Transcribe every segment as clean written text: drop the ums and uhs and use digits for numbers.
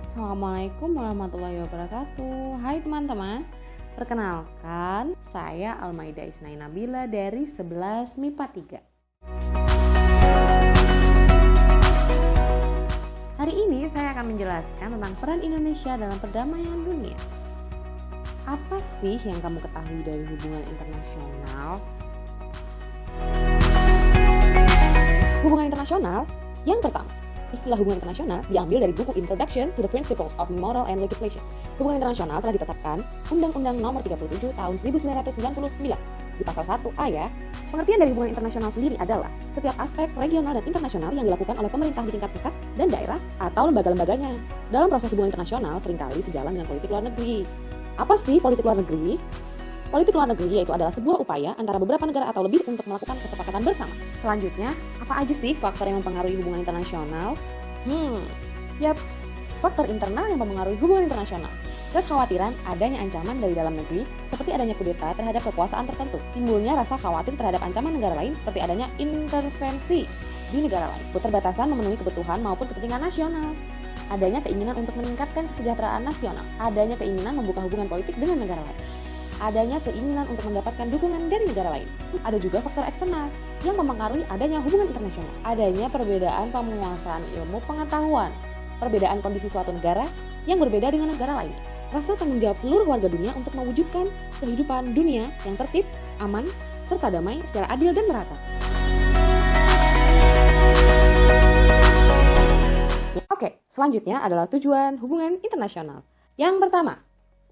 Assalamualaikum warahmatullahi wabarakatuh. Hai teman-teman, perkenalkan saya Almaida Isnai Nabila dari 11 MIPA 3. Hari ini saya akan menjelaskan tentang peran Indonesia dalam perdamaian dunia. Apa sih yang kamu ketahui dari hubungan internasional? Hubungan internasional yang pertama. Istilah hubungan internasional diambil dari buku Introduction to the Principles of Moral and Legislation. Hubungan internasional telah ditetapkan Undang-Undang Nomor 37 Tahun 1999 di pasal 1A ya. Pengertian dari hubungan internasional sendiri adalah setiap aspek regional dan internasional yang dilakukan oleh pemerintah di tingkat pusat dan daerah atau lembaga-lembaganya. Dalam proses hubungan internasional seringkali sejalan dengan politik luar negeri. Apa sih politik luar negeri? Politik luar negeri yaitu adalah sebuah upaya antara beberapa negara atau lebih untuk melakukan kesepakatan bersama. Selanjutnya, apa aja sih faktor yang mempengaruhi hubungan internasional? Faktor internal yang mempengaruhi hubungan internasional. Kekhawatiran adanya ancaman dari dalam negeri, seperti adanya kudeta terhadap kekuasaan tertentu. Timbulnya rasa khawatir terhadap ancaman negara lain, seperti adanya intervensi di negara lain. Keterbatasan memenuhi kebutuhan maupun kepentingan nasional. Adanya keinginan untuk meningkatkan kesejahteraan nasional. Adanya keinginan membuka hubungan politik dengan negara lain. Adanya keinginan untuk mendapatkan dukungan dari negara lain. Ada juga faktor eksternal yang mempengaruhi adanya hubungan internasional. Adanya perbedaan penguasaan ilmu pengetahuan, perbedaan kondisi suatu negara yang berbeda dengan negara lain. Rasa tanggung jawab seluruh warga dunia untuk mewujudkan kehidupan dunia yang tertib, aman, serta damai secara adil dan merata. Oke, selanjutnya adalah tujuan hubungan internasional. Yang pertama,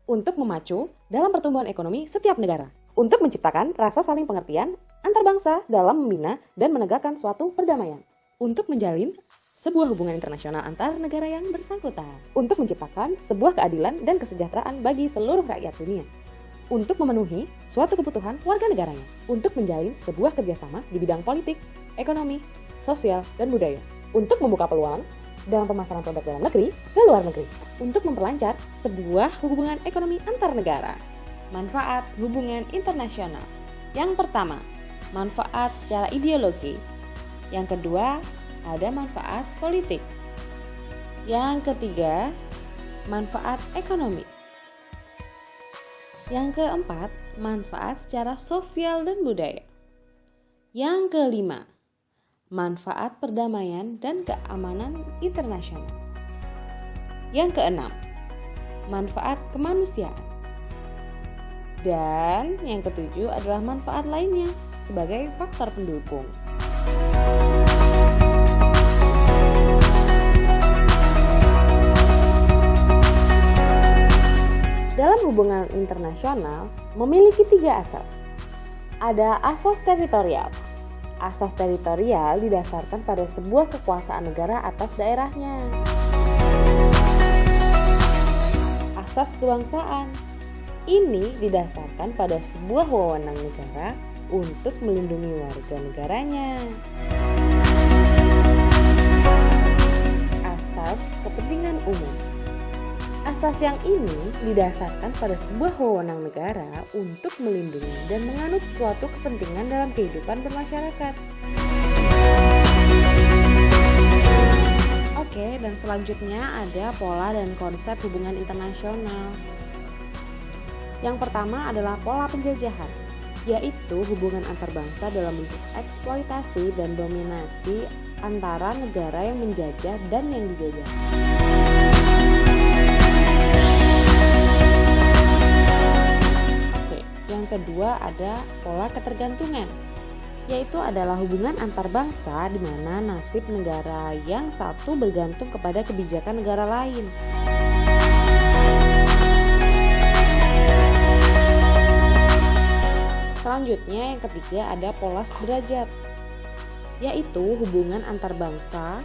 untuk memacu dalam pertumbuhan ekonomi setiap negara, untuk menciptakan rasa saling pengertian antar bangsa dalam membina dan menegakkan suatu perdamaian, untuk menjalin sebuah hubungan internasional antar negara yang bersangkutan, untuk menciptakan sebuah keadilan dan kesejahteraan bagi seluruh rakyat dunia, untuk memenuhi suatu kebutuhan warga negaranya, untuk menjalin sebuah kerjasama di bidang politik, ekonomi, sosial, dan budaya, untuk membuka peluang dalam pemasaran produk dalam negeri ke luar negeri, untuk memperlancar sebuah hubungan ekonomi antar negara. Manfaat hubungan internasional. Yang pertama, manfaat secara ideologi. Yang kedua, ada manfaat politik. Yang ketiga, manfaat ekonomi. Yang keempat, manfaat secara sosial dan budaya. Yang kelima, manfaat perdamaian dan keamanan internasional. Yang keenam, manfaat kemanusiaan. Dan yang ketujuh adalah manfaat lainnya sebagai faktor pendukung. Dalam hubungan internasional memiliki 3 asas. Ada asas teritorial. Asas teritorial didasarkan pada sebuah kekuasaan negara atas daerahnya. Asas kebangsaan. Ini didasarkan pada sebuah wewenang negara untuk melindungi warga negaranya. Asas kepentingan umum. Asas yang ini didasarkan pada sebuah wewenang negara untuk melindungi dan menganut suatu kepentingan dalam kehidupan bermasyarakat. Oke, dan selanjutnya ada pola dan konsep hubungan internasional. Yang pertama adalah pola penjajahan, yaitu hubungan antar bangsa dalam bentuk eksploitasi dan dominasi antara negara yang menjajah dan yang dijajah. Yang kedua ada pola ketergantungan, yaitu adalah hubungan antar bangsa di mana nasib negara yang satu bergantung kepada kebijakan negara lain. Selanjutnya yang ketiga ada pola sederajat, yaitu hubungan antar bangsa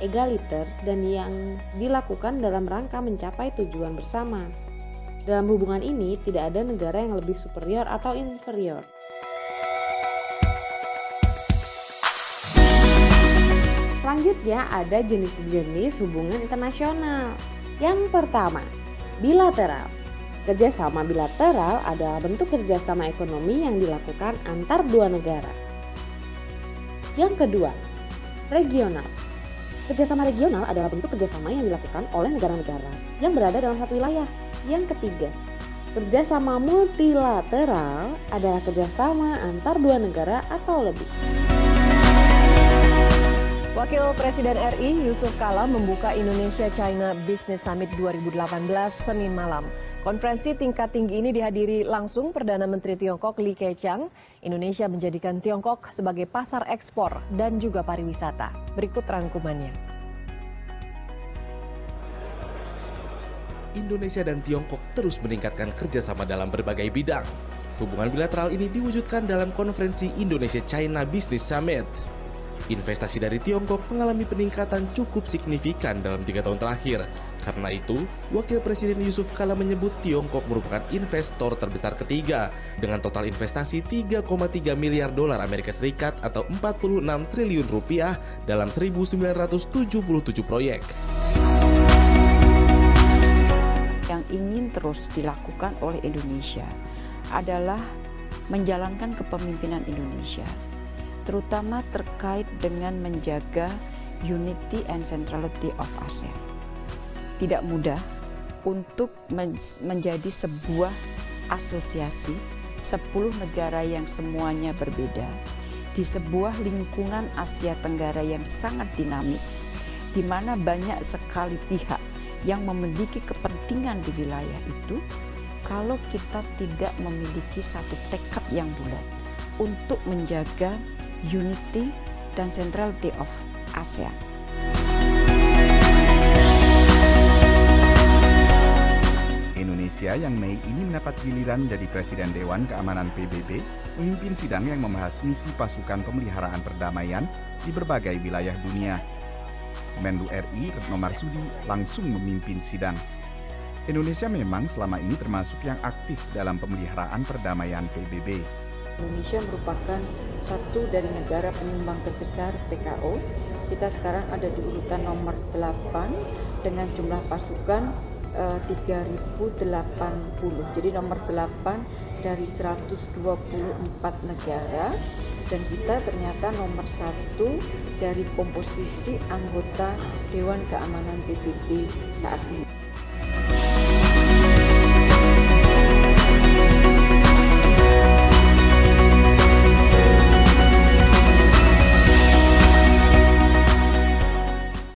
egaliter dan yang dilakukan dalam rangka mencapai tujuan bersama. Dalam hubungan ini tidak ada negara yang lebih superior atau inferior. Selanjutnya ada jenis-jenis hubungan internasional. Yang pertama, bilateral. Kerjasama bilateral adalah bentuk kerjasama ekonomi yang dilakukan antar dua negara. Yang kedua, regional. Kerjasama regional adalah bentuk kerjasama yang dilakukan oleh negara-negara yang berada dalam satu wilayah. Yang ketiga, kerjasama multilateral adalah kerjasama antar dua negara atau lebih. Wakil Presiden RI Yusuf Kala membuka Indonesia-China Business Summit 2018 Senin malam. Konferensi tingkat tinggi ini dihadiri langsung Perdana Menteri Tiongkok Li Keqiang. Indonesia menjadikan Tiongkok sebagai pasar ekspor dan juga pariwisata. Berikut rangkumannya. Indonesia dan Tiongkok terus meningkatkan kerjasama dalam berbagai bidang. Hubungan bilateral ini diwujudkan dalam konferensi Indonesia-China Business Summit. Investasi dari Tiongkok mengalami peningkatan cukup signifikan dalam 3 tahun terakhir. Karena itu, Wakil Presiden Yusuf Kala menyebut Tiongkok merupakan investor terbesar ketiga dengan total investasi 3,3 miliar dolar Amerika Serikat atau 46 triliun rupiah dalam 1.977 proyek. Yang ingin terus dilakukan oleh Indonesia adalah menjalankan kepemimpinan Indonesia, terutama terkait dengan menjaga unity and centrality of ASEAN. Tidak mudah untuk menjadi sebuah asosiasi 10 negara yang semuanya berbeda di sebuah lingkungan Asia Tenggara yang sangat dinamis, di mana banyak sekali pihak yang memiliki kepentingan di wilayah itu. Kalau kita tidak memiliki satu tekad yang bulat untuk menjaga unity dan centrality of ASEAN. Indonesia yang Mei ini mendapat giliran dari Presiden Dewan Keamanan PBB memimpin sidang yang membahas misi pasukan pemeliharaan perdamaian di berbagai wilayah dunia. Menlu RI Retno Marsudi langsung memimpin sidang. Indonesia memang selama ini termasuk yang aktif dalam pemeliharaan perdamaian PBB. Indonesia merupakan satu dari negara penyumbang terbesar PKO. Kita sekarang ada di urutan nomor 8 dengan jumlah pasukan 3.080. Jadi nomor 8 dari 124 negara, dan kita ternyata nomor 1 dari komposisi anggota Dewan Keamanan PBB saat ini.